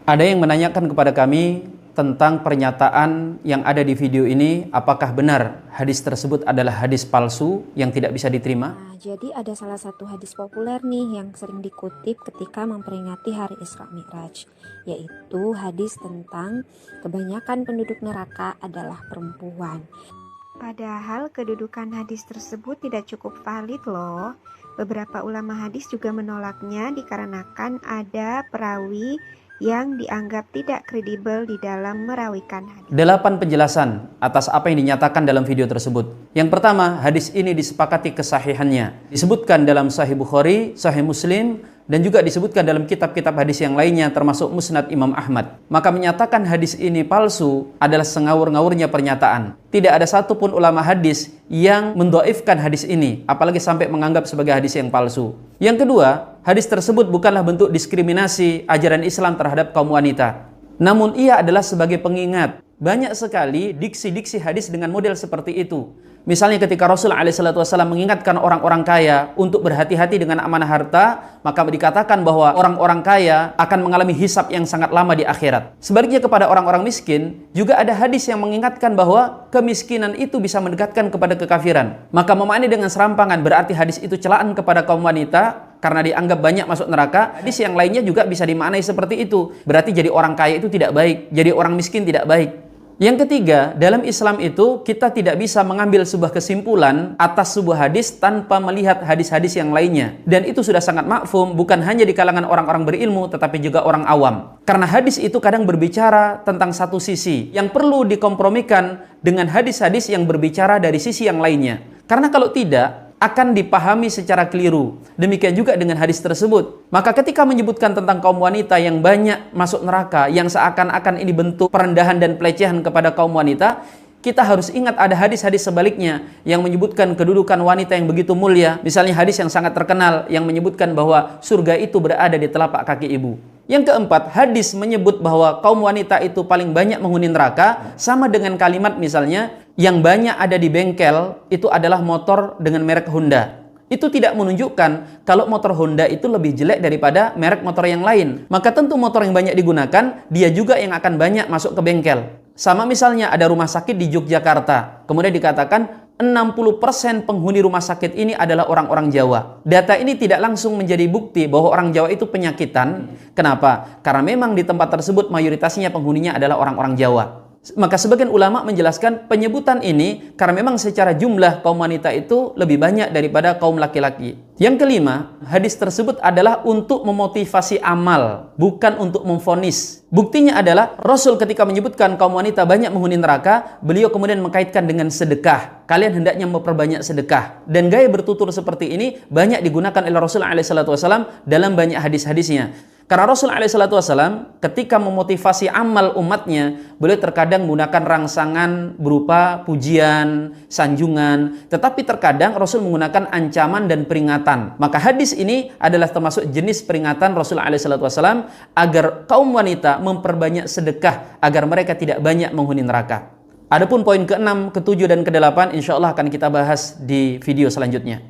Ada yang menanyakan kepada kami tentang pernyataan yang ada di video ini, apakah benar hadis tersebut adalah hadis palsu yang tidak bisa diterima? Nah, jadi ada salah satu hadis populer nih yang sering dikutip ketika memperingati hari Isra Mi'raj, yaitu hadis tentang kebanyakan penduduk neraka adalah perempuan. Padahal kedudukan hadis tersebut tidak cukup valid loh. Beberapa ulama hadis juga menolaknya dikarenakan ada perawi yang dianggap tidak kredibel di dalam merawikan hadis. 8 penjelasan atas apa yang dinyatakan dalam video tersebut. Yang pertama, hadis ini disepakati kesahihannya. Disebutkan dalam Sahih Bukhari, Sahih Muslim, dan juga disebutkan dalam kitab-kitab hadis yang lainnya termasuk Musnad Imam Ahmad. Maka menyatakan hadis ini palsu adalah sengawur-ngawurnya pernyataan. Tidak ada satupun ulama hadis yang mendhaifkan hadis ini, apalagi sampai menganggap sebagai hadis yang palsu. Yang kedua, hadis tersebut bukanlah bentuk diskriminasi ajaran Islam terhadap kaum wanita. Namun ia adalah sebagai pengingat. Banyak sekali diksi-diksi hadis dengan model seperti itu. Misalnya ketika Rasul SAW mengingatkan orang-orang kaya untuk berhati-hati dengan amanah harta, maka dikatakan bahwa orang-orang kaya akan mengalami hisab yang sangat lama di akhirat. Sebaliknya kepada orang-orang miskin, juga ada hadis yang mengingatkan bahwa kemiskinan itu bisa mendekatkan kepada kekafiran. Maka memaknai dengan serampangan berarti hadis itu celaan kepada kaum wanita karena dianggap banyak masuk neraka. Hadis yang lainnya juga bisa dimaknai seperti itu. Berarti jadi orang kaya itu tidak baik, jadi orang miskin tidak baik. Yang ketiga, dalam Islam itu kita tidak bisa mengambil sebuah kesimpulan atas sebuah hadis tanpa melihat hadis-hadis yang lainnya. Dan itu sudah sangat mafhum, bukan hanya di kalangan orang-orang berilmu, tetapi juga orang awam. Karena hadis itu kadang berbicara tentang satu sisi yang perlu dikompromikan dengan hadis-hadis yang berbicara dari sisi yang lainnya. Karena kalau tidak, akan dipahami secara keliru. Demikian juga dengan hadis tersebut. Maka ketika menyebutkan tentang kaum wanita yang banyak masuk neraka, yang seakan-akan ini bentuk perendahan dan pelecehan kepada kaum wanita, kita harus ingat ada hadis-hadis sebaliknya yang menyebutkan kedudukan wanita yang begitu mulia. Misalnya hadis yang sangat terkenal yang menyebutkan bahwa surga itu berada di telapak kaki ibu. Yang keempat, hadis menyebut bahwa kaum wanita itu paling banyak menghuni neraka, sama dengan kalimat misalnya, yang banyak ada di bengkel itu adalah motor dengan merek Honda. Itu tidak menunjukkan kalau motor Honda itu lebih jelek daripada merek motor yang lain. Maka tentu motor yang banyak digunakan, dia juga yang akan banyak masuk ke bengkel. Sama misalnya ada rumah sakit di Yogyakarta, kemudian dikatakan 60% penghuni rumah sakit ini adalah orang-orang Jawa. Data ini tidak langsung menjadi bukti bahwa orang Jawa itu penyakitan. Kenapa? Karena memang di tempat tersebut mayoritasnya penghuninya adalah orang-orang Jawa. Maka sebagian ulama menjelaskan penyebutan ini karena memang secara jumlah kaum wanita itu lebih banyak daripada kaum laki-laki. Yang kelima, hadis tersebut adalah untuk memotivasi amal, bukan untuk memvonis. Buktinya adalah Rasul ketika menyebutkan kaum wanita banyak menghuni neraka, beliau kemudian mengkaitkan dengan sedekah. Kalian hendaknya memperbanyak sedekah. Dan gaya bertutur seperti ini banyak digunakan oleh Rasul SAW dalam banyak hadis-hadisnya. Karena Rasul SAW ketika memotivasi amal umatnya, beliau terkadang menggunakan rangsangan berupa pujian, sanjungan, tetapi terkadang Rasul menggunakan ancaman dan peringatan. Maka hadis ini adalah termasuk jenis peringatan Rasul SAW agar kaum wanita memperbanyak sedekah agar mereka tidak banyak menghuni neraka. Adapun poin ke-6, ke-7, dan ke-8 insya Allah akan kita bahas di video selanjutnya.